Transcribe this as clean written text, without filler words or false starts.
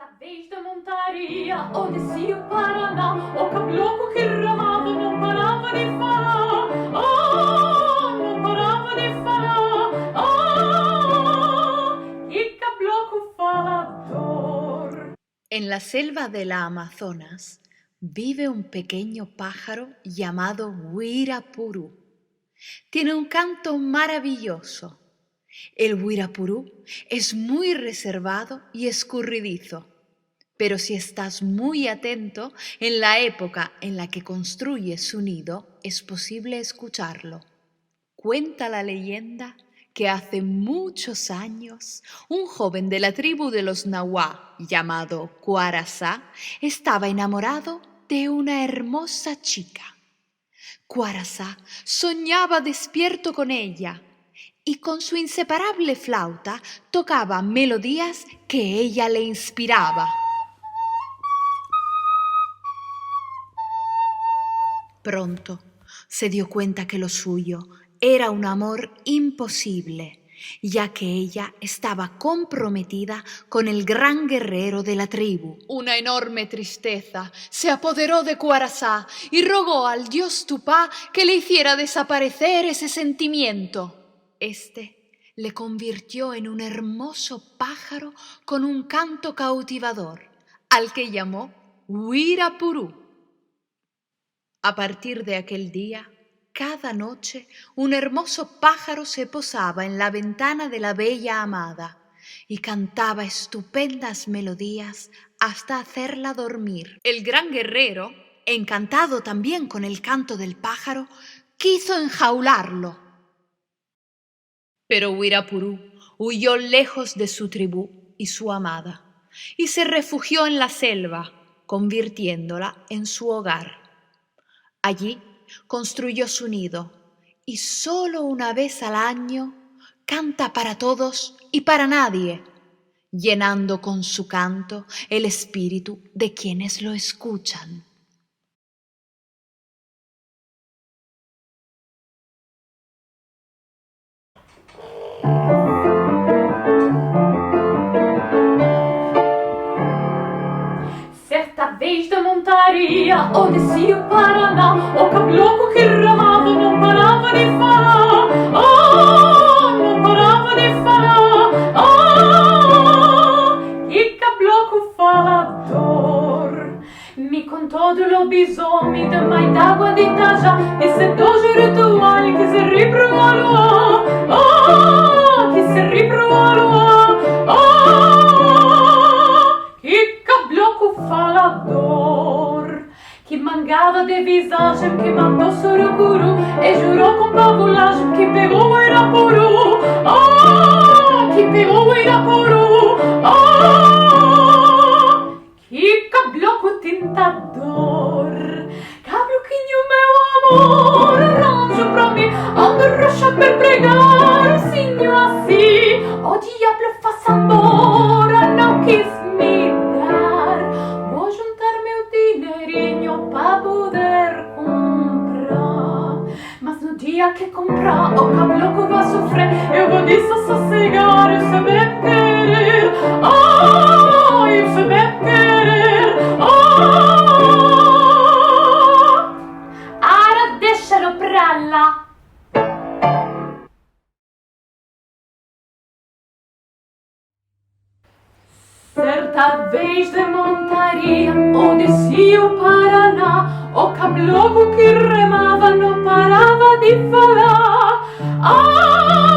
Certa vez da montaria, o descia o Paraná, o caboclo que ramava não parava de falar. Oh, não parava de falar. Oh, que caboclo falador. En la selva de la Amazonas vive un pequeño pájaro llamado Huirapuru. Tiene un canto maravilloso. El Huirapuru es muy reservado y escurridizo, pero si estás muy atento, en la época en la que construye su nido es posible escucharlo. Cuenta la leyenda que hace muchos años un joven de la tribu de los Nahuá, llamado Cuarazá, estaba enamorado de una hermosa chica. Cuarazá soñaba despierto con ella y con su inseparable flauta tocaba melodías que ella le inspiraba. Pronto se dio cuenta que lo suyo era un amor imposible, ya que ella estaba comprometida con el gran guerrero de la tribu. Una enorme tristeza se apoderó de Cuarazá y rogó al dios Tupá que le hiciera desaparecer ese sentimiento. Este le convirtió en un hermoso pájaro con un canto cautivador, al que llamó Huirapuru. A partir de aquel día, cada noche un hermoso pájaro se posaba en la ventana de la bella amada y cantaba estupendas melodías hasta hacerla dormir. El gran guerrero, encantado también con el canto del pájaro, quiso enjaularlo. Pero Huirapuru huyó lejos de su tribu y su amada y se refugió en la selva, convirtiéndola en su hogar. Allí construyó su nido y solo una vez al año canta para todos y para nadie, llenando con su canto el espíritu de quienes lo escuchan. Certa vez da montaria, o descia o Paraná, o caboclo que ramava não parava de falar. Oh, não parava de falar. Oh, que caboclo falador. Me contou do lobisomem, da mãe d'água de Itaja, esse dojo ritual que se ri pro luar. Oh, que se ri pro luar. Que caboclo falador, que mangava de visagem, que matou Surukuru e jurou com pavulagem que pegou o Irapuru. Oh, que pegou o Irapuru. Oh, que caboclo tentador. Cabloquinho, meu amor, arranja pra mim ando rocha per pregar, sinho assim. O diabo faz amor, não quis me dar. Vou juntar meu dinheirinho pra poder comprar. Mas no dia que comprar, o caboclo vai sofrer. Eu vou desassossegar, eu saber querer. Oh, eu saber querer. Oh, ara deixa-lo pra lá. Certa vez de montaria, o descia o Paraná, o caboclo que remava não parava de falar. Ah!